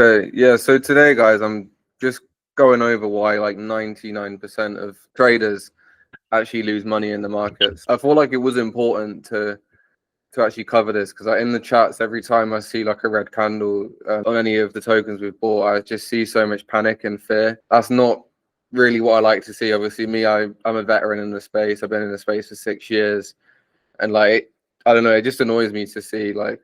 Okay, yeah, so today, guys, I'm just going over why like 99% of traders actually lose money in the markets. I feel like it was important to actually cover this because in the chats, every time I see like a red candle on any of the tokens we've bought, I just see so much panic and fear. That's not really what I like to see. Obviously, I'm a veteran in the space. I've been in the space for 6 years, and like I don't know, it just annoys me to see like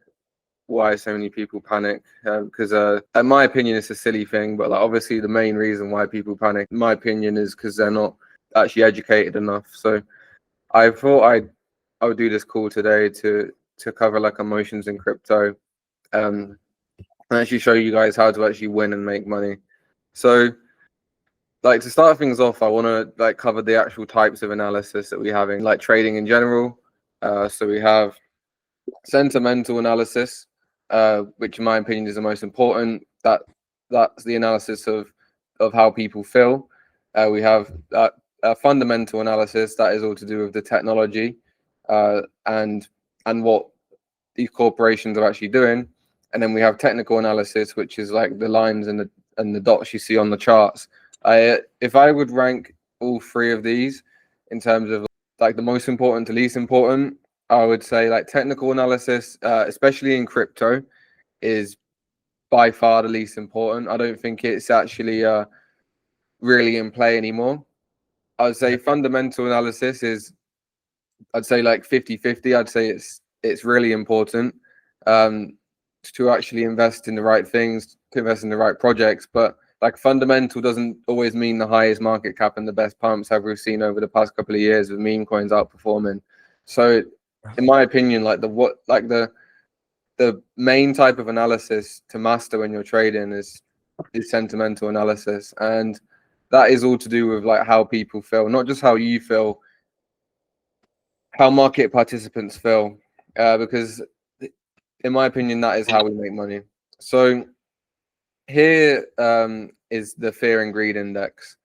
why so many people panic because in my opinion it's a silly thing, but like obviously the main reason why people panic in my opinion is because they're not actually educated enough. So I thought I would do this call today to cover like emotions in crypto and actually show you guys how to actually win and make money. So like to start things off, I want to like cover the actual types of analysis that we have in like trading in general. So we have sentimental analysis, which in my opinion is the most important. That's the analysis of how people feel. We have fundamental analysis that is all to do with the technology and what these corporations are actually doing. And then we have technical analysis, which is like the lines and the dots you see on the charts. If I would rank all three of these in terms of like the most important to least important, I would say like technical analysis, especially in crypto, is by far the least important. I don't think it's actually really in play anymore. I would say fundamental analysis is, I'd say like 50-50. I'd say it's really important to actually invest in the right things, to invest in the right projects. But like fundamental doesn't always mean the highest market cap and the best pumps have we seen over the past couple of years with meme coins outperforming. So in my opinion, like the main type of analysis to master when you're trading is sentimental analysis, and that is all to do with like how people feel, not just how you feel, how market participants feel, because in my opinion that is how we make money. So here is the fear and greed index.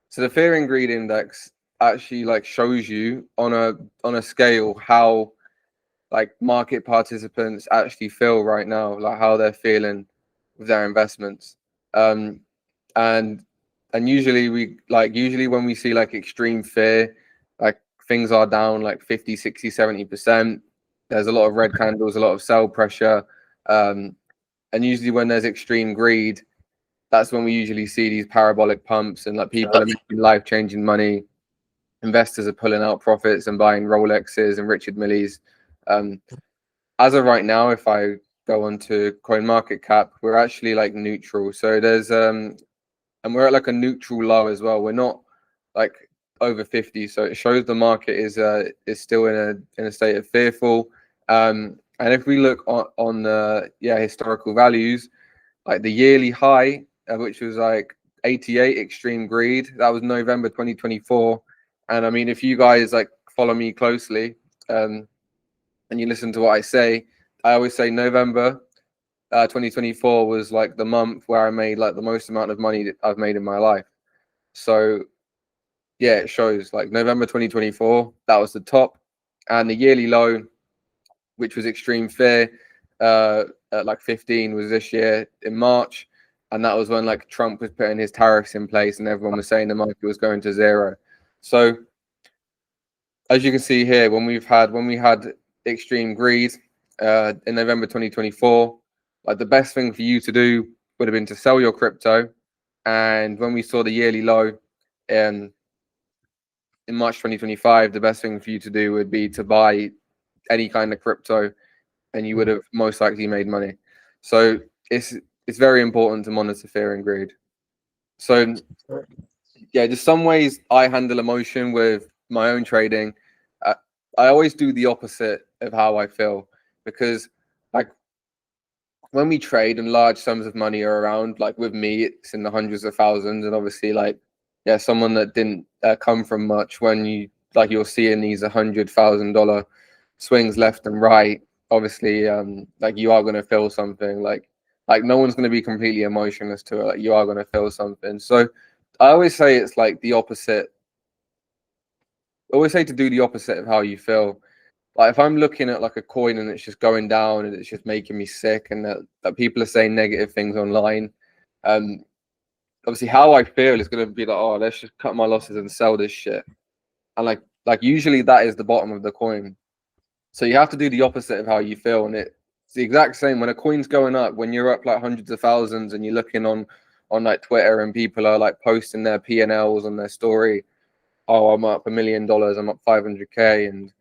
So the fear and greed index actually like shows you on a scale how like market participants actually feel right now, like how they're feeling with their investments. Um, and usually usually when we see like extreme fear, like things are down like 50, 60, 70%. There's a lot of red candles, a lot of sell pressure. And usually when there's extreme greed, that's when we usually see these parabolic pumps and like people are making life-changing money. Investors are pulling out profits and buying Rolexes and Richard Milles. As of right now, if I go onto CoinMarketCap, we're actually like neutral. So there's and we're at like a neutral low as well. We're not like over 50, so it shows the market is still in a state of fearful. And if we look on the historical values, like the yearly high, which was like 88 extreme greed, that was November 2024. And I mean, if you guys like follow me closely and you listen to what I say, I always say November 2024 was like the month where I made like the most amount of money that I've made in my life. So yeah, it shows like November 2024, that was the top, and the yearly low, which was extreme fear, at like 15 was this year in March, and that was when like Trump was putting his tariffs in place and everyone was saying the market was going to zero. So as you can see here, when we had extreme greed in November 2024, like the best thing for you to do would have been to sell your crypto. And when we saw the yearly low in March 2025, the best thing for you to do would be to buy any kind of crypto, and you would have most likely made money. So it's very important to monitor fear and greed. So yeah, just some ways I handle emotion with my own trading. I always do the opposite of how I feel, because like when we trade and large sums of money are around, like with me, it's in the hundreds of thousands, and obviously like someone that didn't come from much, when you're seeing these $100,000 swings left and right, obviously like you are going to feel something, like no one's going to be completely emotionless to it, like you are going to feel something. So I always say it's like the opposite. I always say to do the opposite of how you feel. Like if I'm looking at like a coin and it's just going down and it's just making me sick, and that people are saying negative things online, Obviously how I feel is going to be like, oh, let's just cut my losses and sell this shit. And like usually that is the bottom of the coin. So you have to do the opposite of how you feel. And it's the exact same when a coin's going up, when you're up like hundreds of thousands and you're looking on like Twitter and people are like posting their P&Ls on their story. Oh, I'm up $1 million, I'm up 500K, and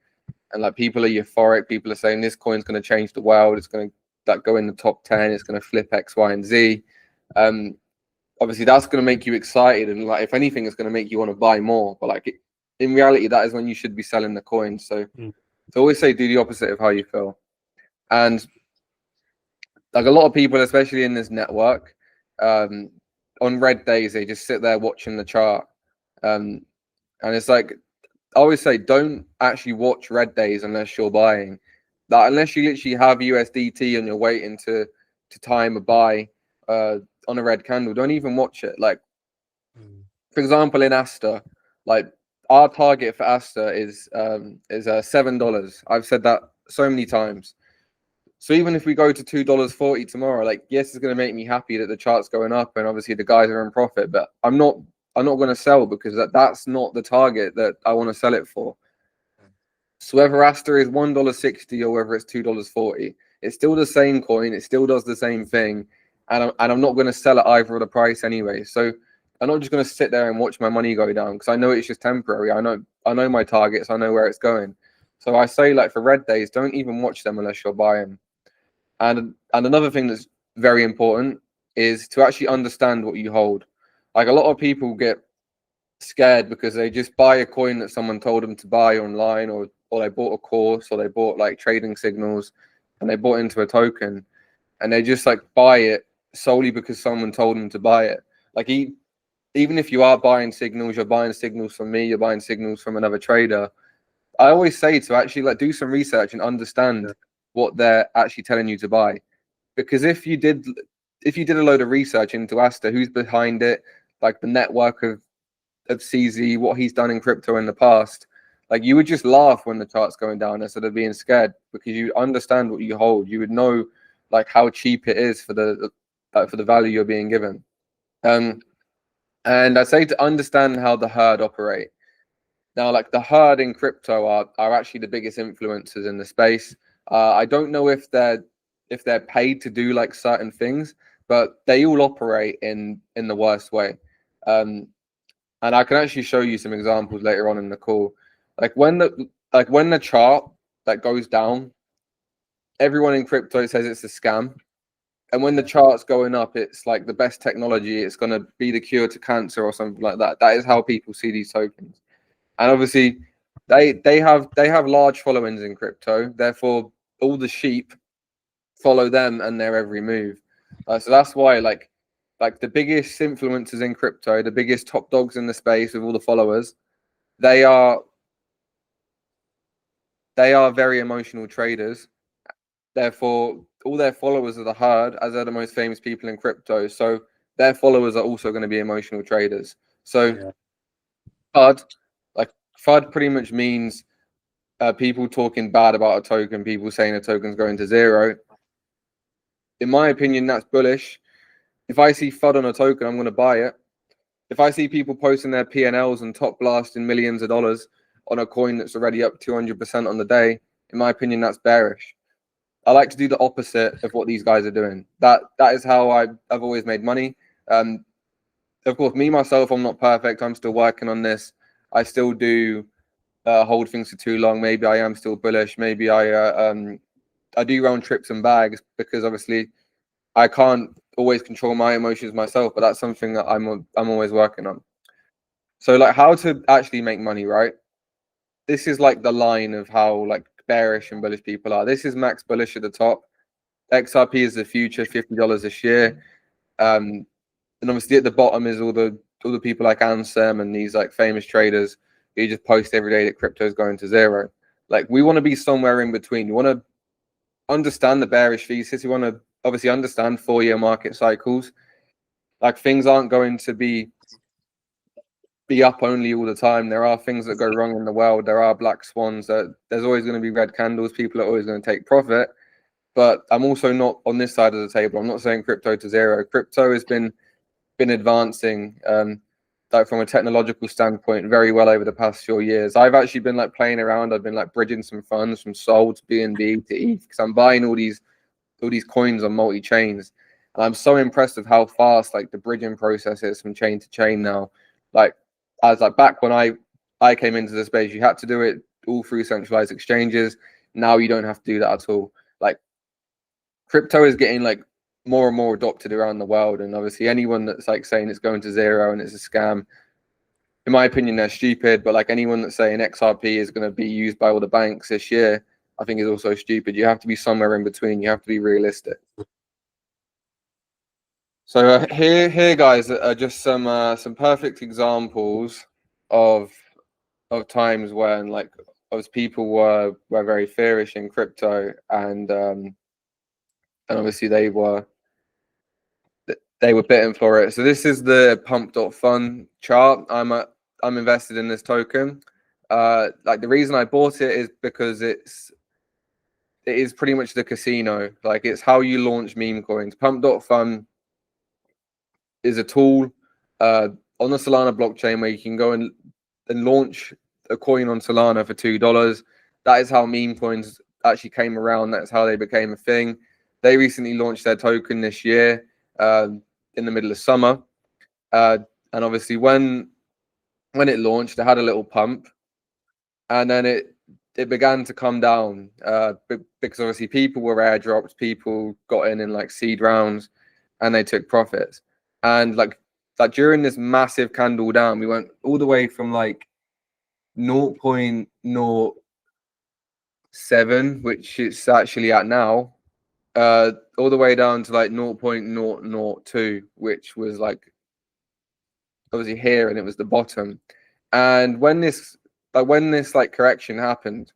like people are euphoric. People are saying this coin's going to change the world. It's going to like go in the top 10. It's going to flip X, Y, and Z. Obviously, that's going to make you excited, and like if anything, it's going to make you want to buy more. But like in reality, that is when you should be selling the coin. So to always say do the opposite of how you feel. And like a lot of people, especially in this network, on red days, they just sit there watching the chart. And it's like I always say, don't actually watch red days unless you're buying. That unless you literally have USDT and you're waiting to time a buy on a red candle, don't even watch it. Like for example, in Asta, like our target for Asta is $7. I've said that so many times. So even if we go to $2.40 tomorrow, like yes, it's going to make me happy that the chart's going up and obviously the guys are in profit, but I'm not going to sell because that's not the target that I want to sell it for. So whether Asta is $1.60 or whether it's $2.40, it's still the same coin. It still does the same thing, and I'm not going to sell at either of the price anyway. So I'm not just going to sit there and watch my money go down because I know it's just temporary. I know my targets. I know where it's going. So I say like for red days, don't even watch them unless you're buying. And another thing that's very important is to actually understand what you hold. Like a lot of people get scared because they just buy a coin that someone told them to buy online, or they bought a course, or they bought like trading signals and they bought into a token and they just like buy it solely because someone told them to buy it. Like even if you are buying signals, you're buying signals from me, you're buying signals from another trader. I always say to actually like do some research and understand what they're actually telling you to buy. Because if you did a load of research into Asta, who's behind it, like the network of CZ, what he's done in crypto in the past, like you would just laugh when the chart's going down instead of being scared because you understand what you hold. You would know like how cheap it is for the value you're being given. And I say to understand how the herd operate. Now, like the herd in crypto are actually the biggest influencers in the space. I don't know if they're paid to do like certain things, but they all operate in the worst way. And I can actually show you some examples later on in the call. Like when the chart that goes down, everyone in crypto says it's a scam. And when the chart's going up, it's like the best technology. It's going to be the cure to cancer or something like that. That is how people see these tokens. And obviously, they have large followings in crypto. Therefore, all the sheep follow them and their every move. So that's why, like the biggest influencers in crypto, the biggest top dogs in the space with all the followers, they are very emotional traders. Therefore, all their followers are the herd, as are the most famous people in crypto. So their followers are also going to be emotional traders. So FUD pretty much means people talking bad about a token, people saying a token's going to zero. In my opinion, that's bullish. If I see FUD on a token, I'm going to buy it. If I see people posting their P&Ls and top blasting millions of dollars on a coin that's already up 200% on the day, in my opinion, that's bearish. I like to do the opposite of what these guys are doing. That is how I've always made money. Of course, me, myself, I'm not perfect. I'm still working on this. I still do hold things for too long. Maybe I am still bullish. Maybe I do round trips and bags because obviously I can't always control my emotions myself, but that's something that I'm always working on. So like how to actually make money, right? This is like the line of how like bearish and bullish people are. This is max bullish at the top. XRP is the future, $50 a share. And obviously at the bottom is all the people like Ansem and these like famous traders who just post every day that crypto is going to zero. Like we want to be somewhere in between. You want to understand the bearish thesis. You want to obviously understand 4-year market cycles. Like things aren't going to be up only all the time. There are things that go wrong in the world. There are black swans. There's always going to be red candles. People are always going to take profit. But I'm also not on this side of the table. I'm not saying crypto to zero. Crypto has been been advancing, like from a technological standpoint, very well over the past few years. I've actually been like playing around. I've been like bridging some funds from Sol to BNB to ETH because I'm buying all these coins on multi chains, and I'm so impressed with how fast like the bridging process is from chain to chain now. Like as like back when I came into the space, you had to do it all through centralized exchanges. Now you don't have to do that at all. Like crypto is getting like more and more adopted around the world, and obviously anyone that's like saying it's going to zero and it's a scam, in my opinion, they're stupid. But like anyone that's saying XRP is going to be used by all the banks this year, I think is also stupid. You have to be somewhere in between. You have to be realistic. So here, guys, are just some perfect examples of times when like as people were very fearish in crypto, and obviously they were bitten for it. So this is the pump.fun chart. I'm invested in this token. Like the reason I bought it is because it is pretty much the casino. Like it's how you launch meme coins. Pump.fun is a tool on the Solana blockchain where you can go and launch a coin on Solana for $2. That is how meme coins actually came around. That's how they became a thing. They recently launched their token this year in the middle of summer, and obviously when it launched, it had a little pump, and then it began to come down because obviously people were airdropped, people got in like seed rounds, and they took profits. And like during this massive candle down, we went all the way from like 0.07, which it's actually at now, all the way down to like 0.002, which was like obviously here, and it was the bottom. And when this like correction happened,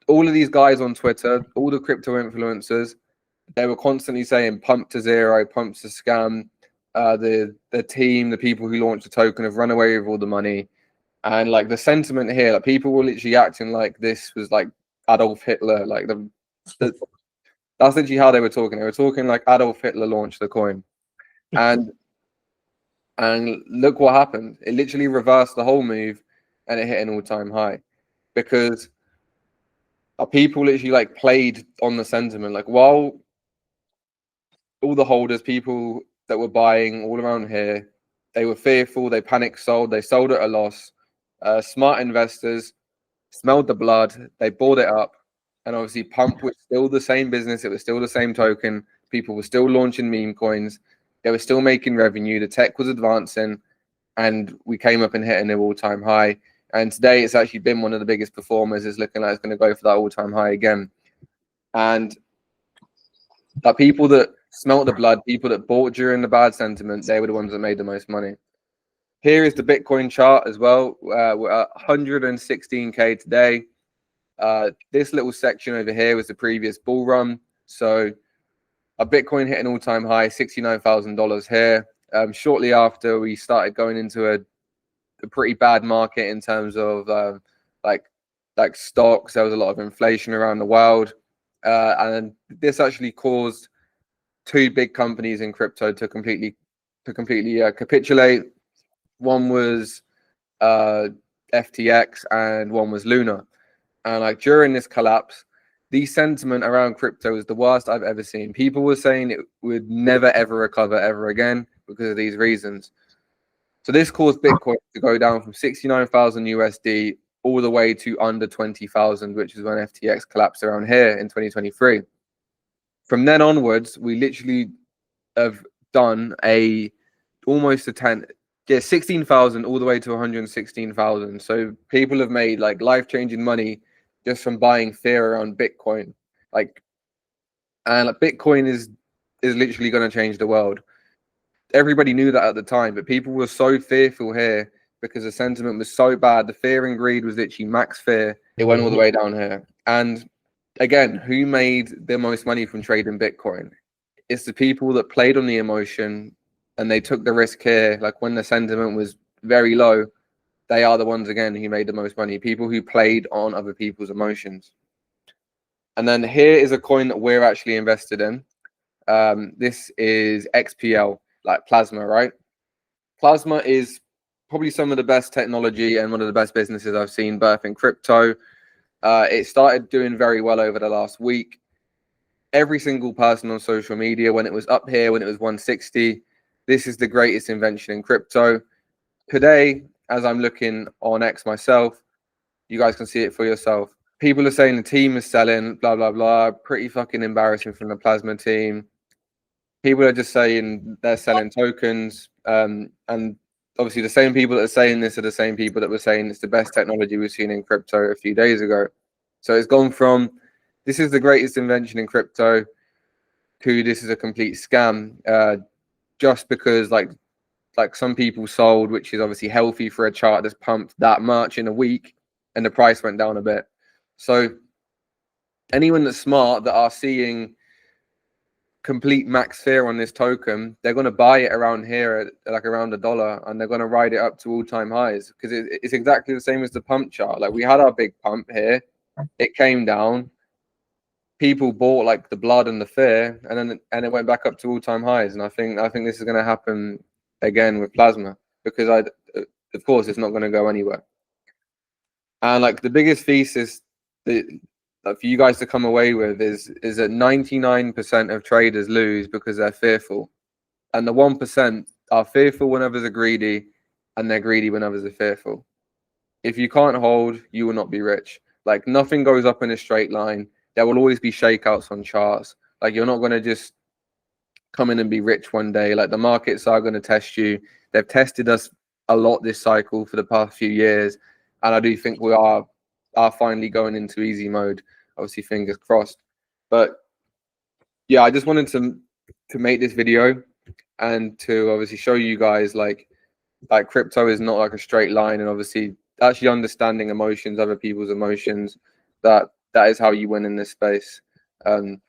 all of these guys on Twitter, all the crypto influencers, they were constantly saying pump to zero, pump to scam. The team, the people who launched the token have run away with all the money. And like the sentiment here, like people were literally acting like this was like Adolf Hitler. Like that's literally how they were talking. They were talking like Adolf Hitler launched the coin. And look what happened. It literally reversed the whole move, and it hit an all-time high because people literally like played on the sentiment. Like while all the holders, people that were buying all around here, they were fearful, they panic sold, they sold at a loss. Smart investors smelled the blood, they bought it up, and obviously Pump was still the same business, it was still the same token, people were still launching meme coins, they were still making revenue, the tech was advancing, and we came up and hit a new all-time high. And today it's actually been one of the biggest performers. It's looking like it's going to go for that all-time high again. And the people that smelt the blood, people that bought during the bad sentiment, they were the ones that made the most money. Here is the Bitcoin chart as well. We're at 116K today. This little section over here was the previous bull run. So a Bitcoin hit an all-time high, $69,000 here. Shortly after, we started going into a pretty bad market in terms of like stocks. There was a lot of inflation around the world, and this actually caused two big companies in crypto to completely capitulate. One was FTX, and one was Luna. And like during this collapse, the sentiment around crypto was the worst I've ever seen. People were saying it would never ever recover ever again because of these reasons. So this caused Bitcoin to go down from 69,000 USD all the way to under 20,000, which is when FTX collapsed around here in 2023. From then onwards, we literally have done almost a 16,000 all the way to 116,000. So people have made like life-changing money just from buying fear around Bitcoin. And Bitcoin is literally going to change the world. Everybody knew that at the time, but people were so fearful here because the sentiment was so bad. The fear and greed was literally max fear. It went all the way down here. And again, who made the most money from trading Bitcoin? It's the people that played on the emotion and they took the risk here. Like when the sentiment was very low, they are the ones again who made the most money. People who played on other people's emotions. And then here is a coin that we're actually invested in. This is XPL. like Plasma, right? Plasma is probably some of the best technology and one of the best businesses I've seen birth in crypto. It started doing very well over the last week. Every single person on social media, when it was up here, when it was 160, this is the greatest invention in crypto. Today, as I'm looking on X myself, you guys can see it for yourself. People are saying the team is selling, blah, blah, blah. Pretty fucking embarrassing from the Plasma team. People are just saying they're selling tokens. And obviously the same people that are saying this are the same people that were saying it's the best technology we've seen in crypto a few days ago. So it's gone from this is the greatest invention in crypto to this is a complete scam, just because like some people sold, which is obviously healthy for a chart that's pumped that much in a week, and the price went down a bit. So anyone that's smart that are seeing complete max fear on this token, they're going to buy it around here at like around $1, and they're going to ride it up to all-time highs because it's exactly the same as the pump chart. Like we had our big pump here, it came down, people bought like the blood and the fear, and it went back up to all-time highs. And I think this is going to happen again with Plasma because of course it's not going to go anywhere. And like the biggest thesis that for you guys to come away with is that 99% of traders lose because they're fearful, and the 1% are fearful when others are greedy, and they're greedy when others are fearful. If you can't hold, you will not be rich. Like nothing goes up in a straight line. There will always be shakeouts on charts. Like you're not going to just come in and be rich one day. Like the markets are going to test you. They've tested us a lot this cycle for the past few years, and I do think we are finally going into easy mode. Obviously, fingers crossed. But yeah, I just wanted to make this video and to obviously show you guys like crypto is not like a straight line, and obviously actually understanding emotions, other people's emotions, that is how you win in this space. And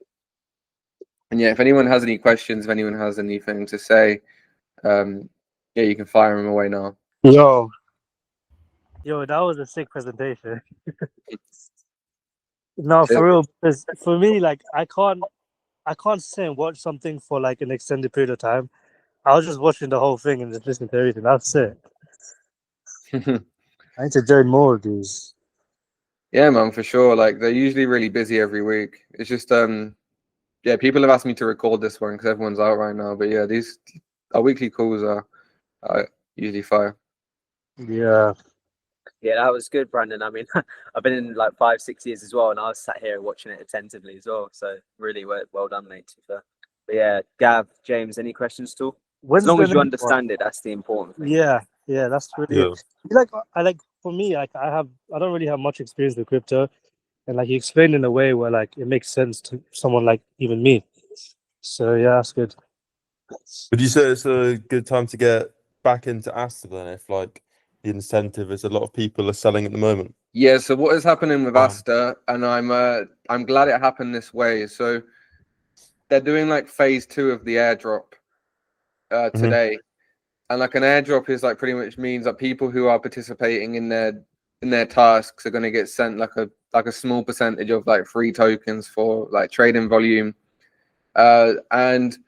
yeah, if anyone has any questions, if anyone has anything to say, yeah, you can fire them away now. Yo, that was a sick presentation. No, for real, because for me, like I can't sit and watch something for like an extended period of time. I was just watching the whole thing and just listening to everything. That's it. I need to join more of these. Yeah, man, for sure. Like they're usually really busy every week. It's just yeah, people have asked me to record this one because everyone's out right now. But yeah, these our weekly calls are usually fire. Yeah. Yeah, that was good, Brandon. I mean, I've been in like 5-6 years as well, and I was sat here watching it attentively as well. So really well done, mate. To be fair. But yeah, Gav, James, any questions at all? As long as you understand it, that's the important thing. Yeah, that's really like for me, like I don't really have much experience with crypto, and like you explained in a way where like it makes sense to someone like even me. So yeah, that's good. Would you say it's a good time to get back into Aster then, if like the incentive is a lot of people are selling at the moment? Yeah, so what is happening with Aster, and I'm glad it happened this way. So they're doing like phase 2 of the airdrop today. And like an airdrop is like pretty much means that people who are participating in their tasks are going to get sent like a small percentage of like free tokens for like trading volume. And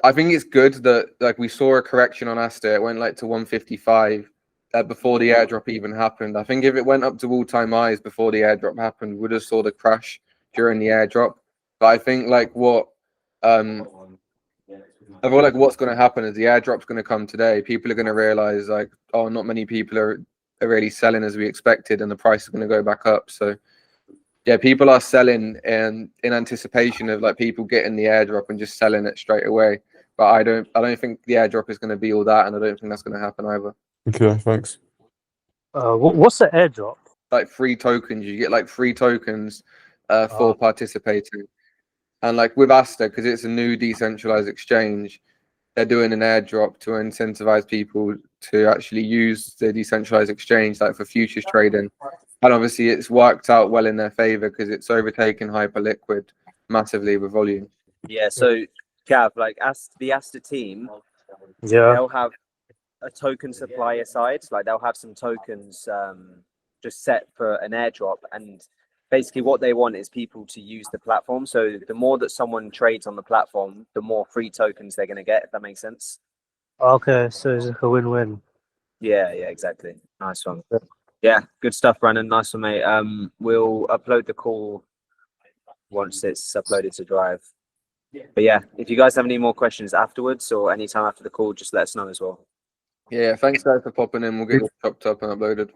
I think it's good that like we saw a correction on Aster. It went like to 155 before the airdrop even happened. I think if it went up to all-time highs before the airdrop happened, we would have saw the crash during the airdrop. But I think like what I feel like what's going to happen is the airdrop's going to come today. People are going to realize like, oh, not many people are really selling as we expected, and the price is going to go back up. So yeah, people are selling in anticipation of like people getting the airdrop and just selling it straight away. But I don't think the airdrop is going to be all that, and I don't think that's going to happen either. Okay, thanks. What's the airdrop? Like free tokens, you get like free tokens for participating. And like with Aster, because it's a new decentralized exchange, they're doing an airdrop to incentivize people to actually use the decentralized exchange like for futures trading. And obviously it's worked out well in their favor because it's overtaken Hyperliquid massively with volume. Yeah, so Gav, like the Aster team, they'll have a token supply aside. Like they'll have some tokens just set for an airdrop, and basically what they want is people to use the platform. So the more that someone trades on the platform, the more free tokens they're going to get, if that makes sense. Okay, so it's like a win-win. Yeah, exactly. Nice one. Yeah, good stuff, Brandon. Nice one, mate. We'll upload the call once it's uploaded to Drive. But yeah, if you guys have any more questions afterwards or anytime after the call, just let us know as well. Yeah, thanks guys for popping in. We'll get it chopped up and uploaded.